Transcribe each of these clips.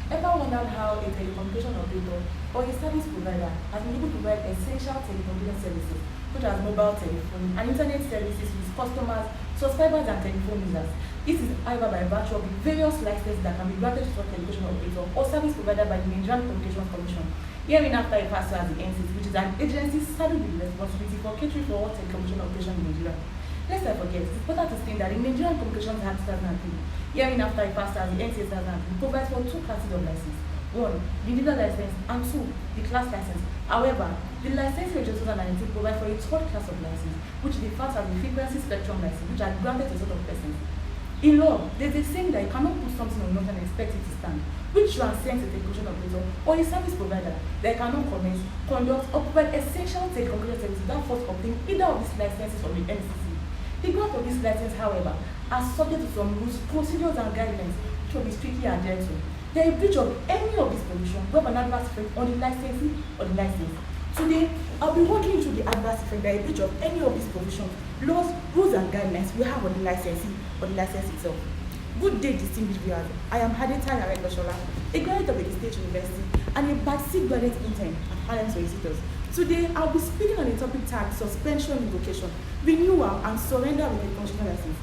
Ever wondered how a telecommunication operator or a service provider has been able to provide essential telecommunication services such as mobile telephone and internet services with customers, subscribers and telephone users? This is, however, by virtue of the various licenses that can be granted to such telecommunication operator or service provider by the Nigerian Communications Commission, hereinafter referred to as the NCC, which is an agency saddled with responsibility for catering for all telecommunication operations in Nigeria. Lest I forget, it's important to state that the Nigerian Communications Act 2003, hereinafter referred to as the NCA 2003, provides for two classes of license. One, the individual license, and two, the class license. However, the licensing regulations 2019 provide for a third class of license, which is referred to as the frequency spectrum license, which are granted to a sort of persons. In law, there's a saying that you cannot put something on note and expect it to stand, which transcends a telecommunication operator or a service provider that cannot commence, conduct, or provide essential telecommunication services that first obtain either of these licenses from the NCC. The grant of this license, however, are subject to some rules, procedures, and guidelines which will be strictly adhered to. There is a breach of any of these provisions will have an adverse effect on the licensee or the license. Today, I'll be walking through the adverse effect that a breach of any of these provisions, laws, rules, and guidelines will have on the licensee or the license itself. Good day, distinguished viewers. I am Adetayo, Aregbesola, a graduate of Ekiti State University and a Basic Graduate Intern at HARLEM Solicitors. Today, I'll be speaking on a topic tagged suspension, revocation, renewal, and surrender with a conditional license.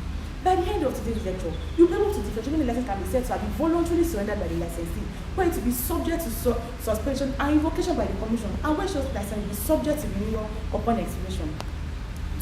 By the end of today's lecture, you'll be able to differentiate when the license can be said to have been voluntarily surrendered by the licensee, where it will be subject to suspension and revocation by the Commission, and where such license will be subject to renewal upon expiration.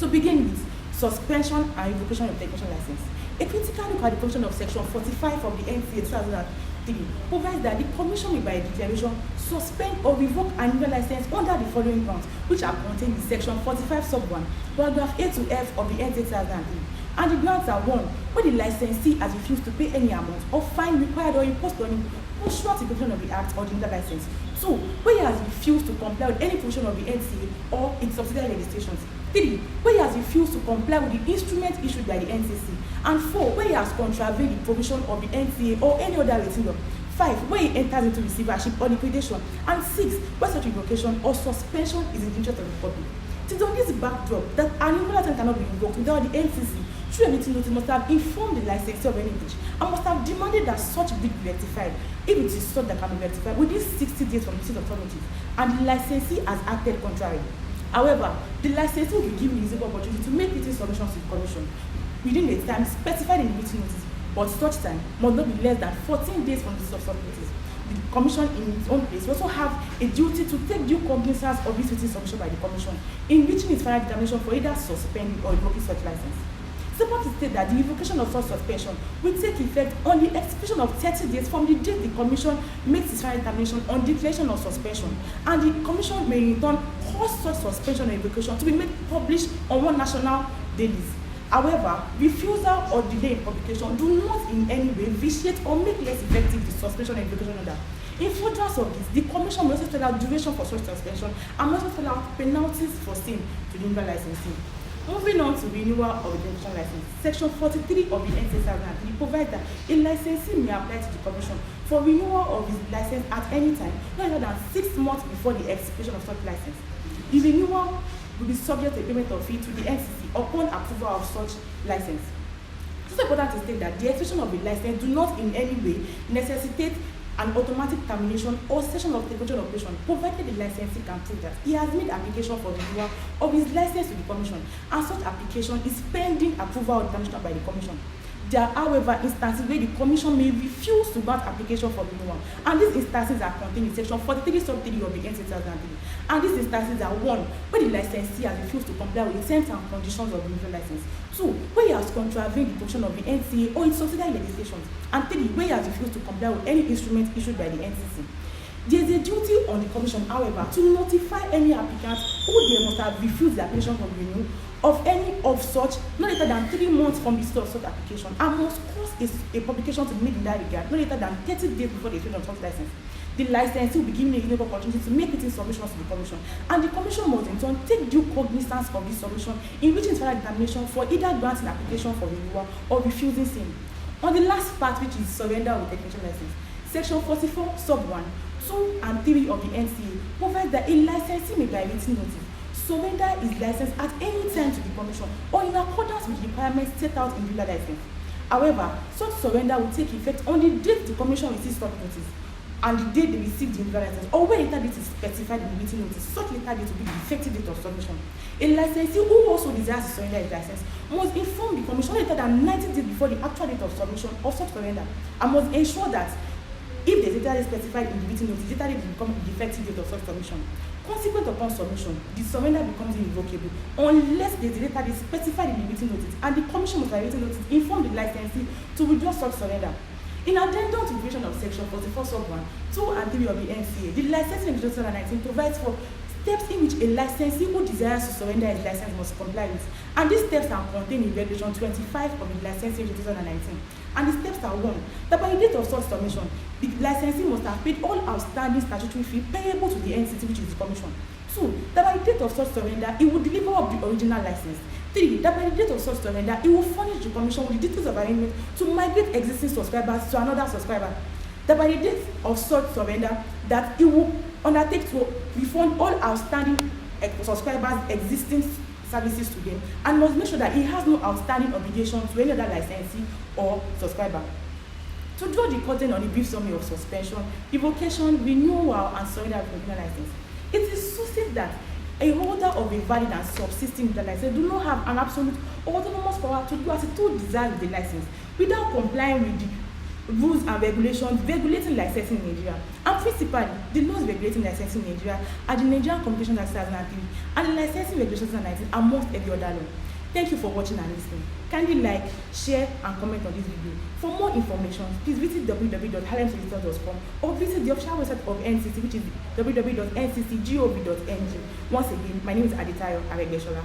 To begin with, suspension and revocation of the technician license. A critical look at the provision of Section 45 of the NCA 2003 provides that the Commission may, by declaration, suspend or revoke an individual license under the following grounds, which are contained in Section 45 sub 1, paragraph A to F of the NCA 2003. And the grounds are: 1, where the licensee has refused to pay any amount or fine required or imposed on him pursuant to the provision of the Act or the individual license. 2, where he has refused to comply with any provision of the NCA or its subsidiary legislations. 3, where he has refused to comply with the instrument issued by the NCC. And 4, where he has contravened the provision of the NCA or any other written law. 5, where he enters into receivership or liquidation. And 6, where such revocation or suspension is in the interest of the public. It is on this backdrop that an individual license cannot be revoked without the NCC, through a written notice, must have informed the licensee of any breach and must have demanded that such breach be rectified, if it is such that can be rectified within 60 days from the state authorities, and the licensee has acted contrary. However, the licensee will be given the equal opportunity to make written submissions to the Commission within the time specified in the written notice, but such time must not be less than 14 days from the state authorities. The Commission, in its own place, will also have a duty to take due cognizance of this written submission by the Commission in reaching its final determination for either suspending or revoking such license. It's important to state that the revocation of such suspension will take effect on the expiration of 30 days from the date the Commission makes its final determination on declaration of suspension, and the Commission may in turn cause such suspension or revocation to be made published on one national dailies. However, refusal or delay in publication do not in any way vitiate or make less effective the suspension and revocation order. In furtherance of this, the Commission will also spell out duration for such suspension and will also spell out penalties for sin to the individual licensee. Moving on to renewal of the technician license, Section 43 of the NCA 2003 provides that a licensee may apply to the Commission for renewal of his license at any time, no later than 6 months before the expiration of such license. The renewal will be subject to a payment of fee to the NCC upon approval of such license. It is important to state that the expiration of the license do not in any way necessitate an automatic termination or cessation of the technician operation, provided the licensee can prove that he has made application for renewal of his license to the Commission, and such application is pending approval or determination by the Commission. There are, however, instances where the Commission may refuse to grant application for renewal, and these instances are contained in Section 43 sub 3 of the NCA 2003. And these instances are: 1, where the licensee has refused to comply with the terms and conditions of the renewal license; 2, where he has contravened the provision of the NCA or its subsidiary legislations; and 3, where he has refused to comply with any instrument issued by the NCC. There is a duty on the Commission, however, to notify any applicant who they must have refused the application for renewal of any of such no later than 3 months from the start of such application, and must cause a publication to be made in that regard no later than 30 days before the expiration of such license. The licensee will be given a reasonable opportunity to make written submissions to the Commission, and the Commission must in turn take due cognizance of this submission in reaching its final determination for either granting application for renewal or refusing same. On the last part, which is surrender of the technician license, Section 44 sub 1, 2 and 3 of the NCA provides that a licensee may, by written notice, surrender his license at any time to the Commission or in accordance with the requirements set out in the license. However, such surrender will take effect on the date the Commission receives such notice. and the date they receive the individual license, or when later date is specified in the meeting notice, such later date will be the effective date of submission. A licensee who also desires to surrender his license must inform the commission later than 90 days before the actual date of submission of such surrender, and must ensure that if the data is specified in the meeting notice, data date will become the effective date of such submission. Consequent upon submission, the surrender becomes irrevocable unless the data is specified in the meeting notice, and the commission must by written notice inform the licensee to withdraw such surrender. In addendum to the provision of section 44 sub 1, 2 and 3 of the NCA, the licensing regulation 2019 provides for steps in which a licensee who desires to surrender his license must comply with, and these steps are contained in regulation 25 of the licensing regulation 2019. And the steps are: 1, that by the date of such submission, the licensee must have paid all outstanding statutory fee payable to the entity which is the commission. 2, that by the date of such surrender, it will deliver up the original license. 3, that by the date of such surrender, it will furnish the commission with the details of arrangement to migrate existing subscribers to another subscriber. That by the date of such surrender, that it will undertake to refund all outstanding subscribers' existing services to them, and must make sure that it has no outstanding obligation to any other licensee or subscriber. To draw the curtain on the brief summary of suspension, revocation, renewal, and surrender of original license, it is suggested that a holder of a valid and subsisting license do not have an absolute or autonomous power to do as it too desires with the license without complying with the rules and regulations regulating licensing in Nigeria. And principally, the laws regulating licensing in Nigeria are the Nigerian Communications Act 2003 and the licensing regulations 2019, amongst every other law. Thank you for watching and listening. Kindly like, share, and comment on this video. For more information, please visit www.harlemsolicitors.com or visit the official website of NCC, which is www.nccgov.ng. Once again, my name is Adetayo Aregbesola.